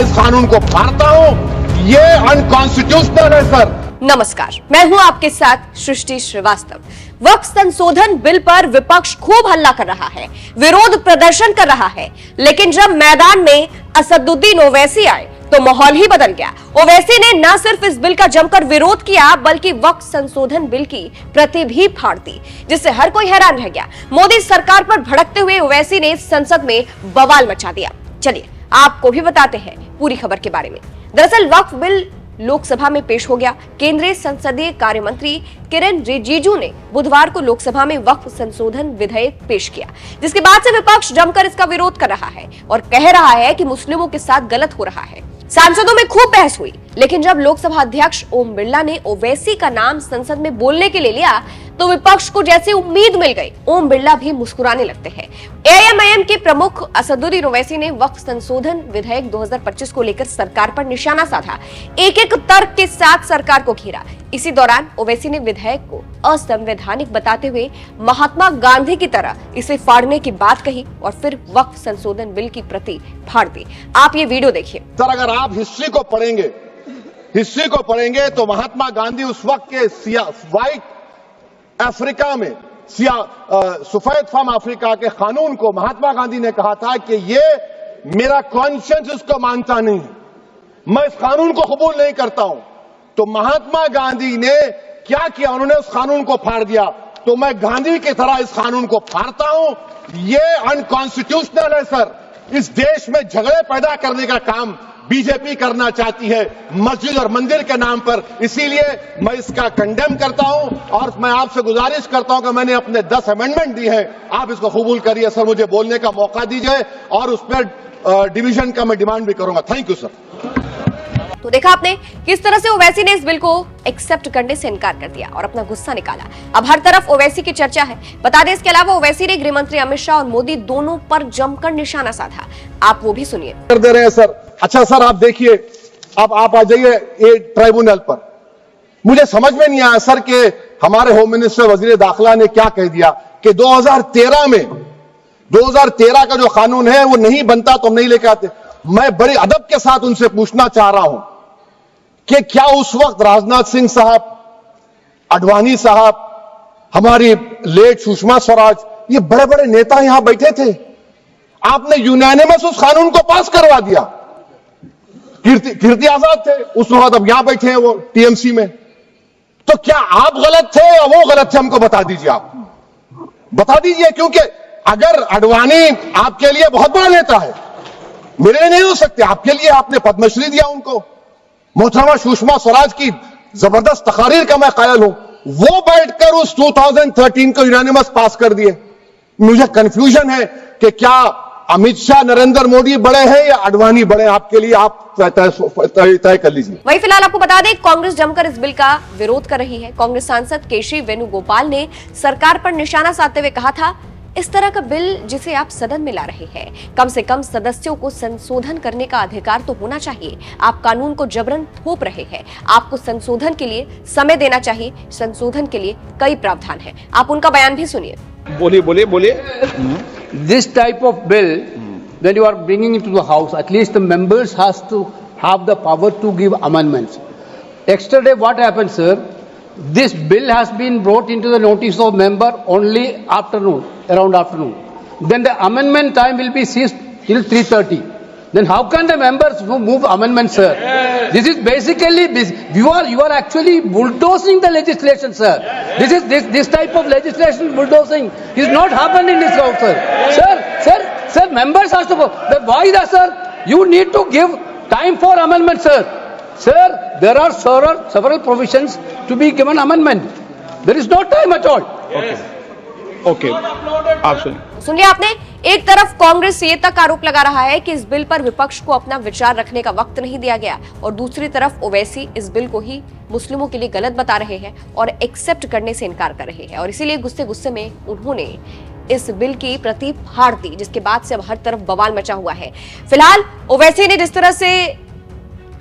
इस कानून को फाड़ता हूं। ये अनकॉन्स्टिट्यूशनल है सर। नमस्कार, मैं हूं आपके साथ सृष्टि श्रीवास्तव। वक्फ संशोधन बिल पर विपक्ष खूब हल्ला कर रहा है, विरोध प्रदर्शन कर रहा है, लेकिन जब मैदान में असदुद्दीन ओवैसी आए तो माहौल ही बदल गया। ओवैसी ने न सिर्फ इस बिल का जमकर विरोध किया, बल्कि वक्फ संशोधन बिल की प्रति भी फाड़ दी, जिससे हर कोई हैरान रह गया। मोदी सरकार पर भड़कते हुए ओवैसी ने संसद में बवाल मचा दिया। चलिए आपको भी बताते हैं पूरी खबर के बारे में। दरअसल वक्फ बिल लोकसभा में पेश हो गया। केंद्रीय संसदीय कार्य मंत्री किरेन रिजिजू ने बुधवार को लोकसभा में वक्फ संशोधन विधेयक पेश किया, जिसके बाद से विपक्ष जमकर इसका विरोध कर रहा है और कह रहा है कि मुस्लिमों के साथ गलत हो रहा है। सांसदों में खूब बहस हुई, लेकिन जब लोकसभा अध्यक्ष ओम बिरला ने ओवैसी का नाम संसद में बोलने के लिए लिया तो विपक्ष को जैसे उम्मीद मिल गई, ओम बिरला भी मुस्कुराने लगते हैं। एआईएमआईएम के प्रमुख असदुद्दीन ओवैसी ने वक्फ संशोधन विधेयक 2025 को लेकर सरकार पर निशाना साधा, एक एक तर्क के साथ सरकार को घेरा। इसी दौरान ओवैसी ने विधेयक को असंवैधानिक बताते हुए महात्मा गांधी की तरह इसे फाड़ने की बात कही और फिर वक्फ संशोधन बिल की प्रति फाड़ दी। आप ये वीडियो देखिए। सर, अगर आप हिस्ट्री को पढ़ेंगे तो महात्मा गांधी उस वक्त के व्हाइट अफ्रीका में सफेद फार्म अफ्रीका के कानून को महात्मा गांधी ने कहा था कि ये मेरा कॉन्शियंस इसको मानता नहीं है, मैं इस कानून को कबूल नहीं करता हूं। तो महात्मा गांधी ने क्या किया, उन्होंने उस कानून को फाड़ दिया। तो मैं गांधी की तरह इस कानून को फाड़ता हूं। ये अनकॉन्स्टिट्यूशनल है सर। इस देश में झगड़े पैदा करने का काम बीजेपी करना चाहती है मस्जिद और मंदिर के नाम पर, इसीलिए मैं इसका कंडेम करता हूं और मैं आपसे गुजारिश करता हूं कि मैंने अपने 10 अमेंडमेंट दी हैं, आप इसको कबूल करिए सर, मुझे बोलने का मौका दीजिए और उस पर डिवीजन का मैं डिमांड भी करूंगा। Thank you sir. तो देखा आपने किस तरह से ओवैसी ने इस बिल को एक्सेप्ट करने से इनकार कर दिया और अपना गुस्सा निकाला। अब हर तरफ ओवैसी की चर्चा है। बता दें, इसके अलावा ओवैसी ने गृह मंत्री अमित शाह और मोदी दोनों पर जमकर निशाना साधा। आप वो भी सुनिए। कर दे रहे हैं सर। अच्छा सर, आप देखिए, अब आप आ जाइए ये ट्राइब्यूनल पर। मुझे समझ में नहीं आया सर कि हमारे होम मिनिस्टर वजीर दाखिला ने क्या कह दिया कि 2013 का जो कानून है वो नहीं बनता तो हम नहीं लेके आते। मैं बड़े अदब के साथ उनसे पूछना चाह रहा हूं कि क्या उस वक्त राजनाथ सिंह साहब, अडवाणी साहब, हमारी लेट सुषमा स्वराज, ये बड़े बड़े नेता यहां बैठे थे? आपने यूनानिमस उस कानून को पास करवा दिया। कीर्ति आजाद थे उस वक्त, अब यहां बैठे हैं वो टीएमसी में। तो क्या आप गलत थे या वो गलत थे? हमको बता दीजिए, आप बता दीजिए, क्योंकि अगर अडवाणी आपके लिए बहुत बड़ा नेता है, मेरे लिए नहीं हो सकते, आपके लिए आपने पद्मश्री दिया उनको। मोहतरमा सुषमा स्वराज की जबरदस्त तकारीर का मैं कायल हूं, वो बैठकर उस 2013 को यूनानिमस पास कर दिए। मुझे कंफ्यूजन है कि क्या अमित शाह, नरेंद्र मोदी बड़े हैं या अडवाणी बड़े हैं? आपके लिए आप तय कर लीजिए। वही फिलहाल आपको बता दें, कांग्रेस जमकर इस बिल का विरोध कर रही है। कांग्रेस सांसद केशरी वेणुगोपाल ने सरकार पर निशाना साधते हुए कहा था, इस तरह का बिल जिसे आप सदन में ला रहे हैं, कम से कम सदस्यों को संशोधन करने का अधिकार तो होना चाहिए। आप कानून को जबरन थोप रहे हैं। आपको संशोधन के लिए समय देना चाहिए। संशोधन के लिए कई प्रावधान हैं। आप उनका बयान भी सुनिए। बोलिए। This type of bill, when you are bringing it to the house, at least the members has to have the power to give amendments. Yesterday, what happened, sir? This bill has been brought into the notice of member only afternoon, around afternoon. Then the amendment time will be ceased till 3:30. Then how can the members move amendments, sir? This is basically you are actually bulldozing the legislation, sir. This type of legislation bulldozing is not happening in this house, sir. Sir, members have to. Why that, sir? You need to give time for amendment, sir. Sir, there are several provisions to be given amendment. There is no time at all. Okay, आप सुनिए आपने। एक तरफ कांग्रेस ये तक आरोप लगा रहा है कि इस बिल पर विपक्ष को अपना विचार रखने का वक्त नहीं दिया गया, और दूसरी तरफ ओवैसी इस बिल को ही मुस्लिमों के लिए गलत बता रहे हैं और एक्सेप्ट करने से इनकार कर रहे हैं, और इसीलिए गुस्से में उन्होंने इस बिल की प्रति फाड़ दी, जिसके बाद से अब हर तरफ बवाल मचा हुआ है। फिलहाल ओवैसी ने जिस तरह से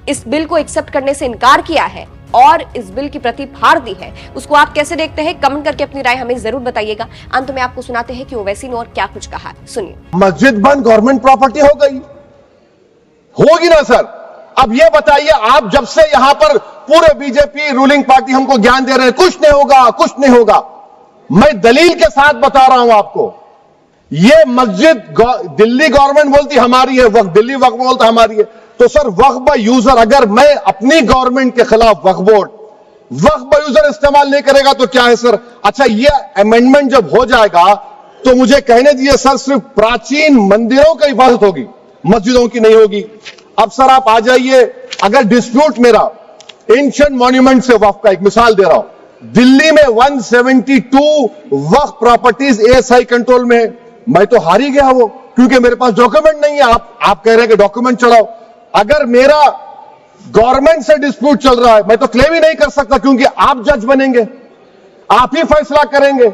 इस बिल को एक्सेप्ट करने से इनकार किया है और इस बिल की प्रति फाड़ दी है, उसको आप कैसे देखते हैं? कमेंट करके अपनी राय हमें जरूर बताइएगा। अंत में आपको सुनाते हैं कि ओवैसी ने और क्या कुछ कहा, सुनिए। मस्जिद बंद, गवर्नमेंट प्रॉपर्टी हो गई। होगी ना सर? अब ये बताइए, आप जब से यहां पर पूरे बीजेपी रूलिंग पार्टी हमको ज्ञान दे रहे हैं कुछ नहीं होगा, कुछ नहीं होगा, मैं दलील के साथ बता रहा हूं आपको। ये मस्जिद दिल्ली गवर्नमेंट बोलती हमारी है, वक्फ दिल्ली वक्फ बोलता हमारी है, तो सर वक्फ बाय यूजर, अगर मैं अपनी गवर्नमेंट के खिलाफ वक्फ बोर्ड वक्फ बाय यूजर इस्तेमाल नहीं करेगा तो क्या है सर? अच्छा, ये अमेंडमेंट जब हो जाएगा तो मुझे कहने दीजिए सर, सिर्फ प्राचीन मंदिरों की इबादत होगी, मस्जिदों की नहीं होगी। अब सर आप आ जाइए, अगर डिस्प्यूट मेरा एंशिएंट मॉन्यूमेंट से वक्फ का, एक मिसाल दे रहा हूं, दिल्ली में 172 वक्फ प्रॉपर्टीज एएसआई कंट्रोल में है, मैं तो हार ही गया वो, क्योंकि मेरे पास डॉक्यूमेंट नहीं है। आप कह रहे हैं कि डॉक्यूमेंट चढ़ाओ, अगर मेरा गवर्नमेंट से डिस्प्यूट चल रहा है मैं तो क्लेम ही नहीं कर सकता, क्योंकि आप जज बनेंगे, आप ही फैसला करेंगे,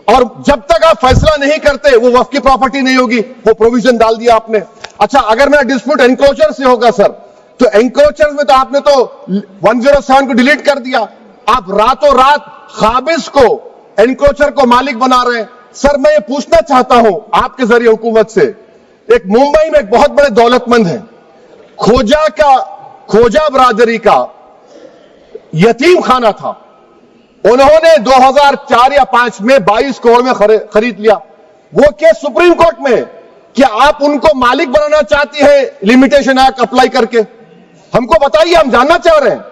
और जब तक आप फैसला नहीं करते वो वक्फ की प्रॉपर्टी नहीं होगी। वो प्रोविजन डाल दिया आपने। अच्छा, अगर मेरा डिस्प्यूट एनक्रोचर से होगा सर, तो एनक्रोचर में तो आपने तो 107 को डिलीट कर दिया, आप रातों रात खाबिज को, एनक्रोचर को मालिक बना रहे हैं। सर मैं ये पूछना चाहता हूं आपके जरिए हुकूमत से, एक मुंबई में एक बहुत बड़े दौलतमंद है, खोजा बरादरी का यतीम खाना था, उन्होंने 2004 या 5 में 22 करोड़ में खरीद लिया। वो केस सुप्रीम कोर्ट में है कि आप उनको मालिक बनाना चाहती है लिमिटेशन एक्ट अप्लाई करके। हमको बताइए, हम जानना चाह रहे हैं।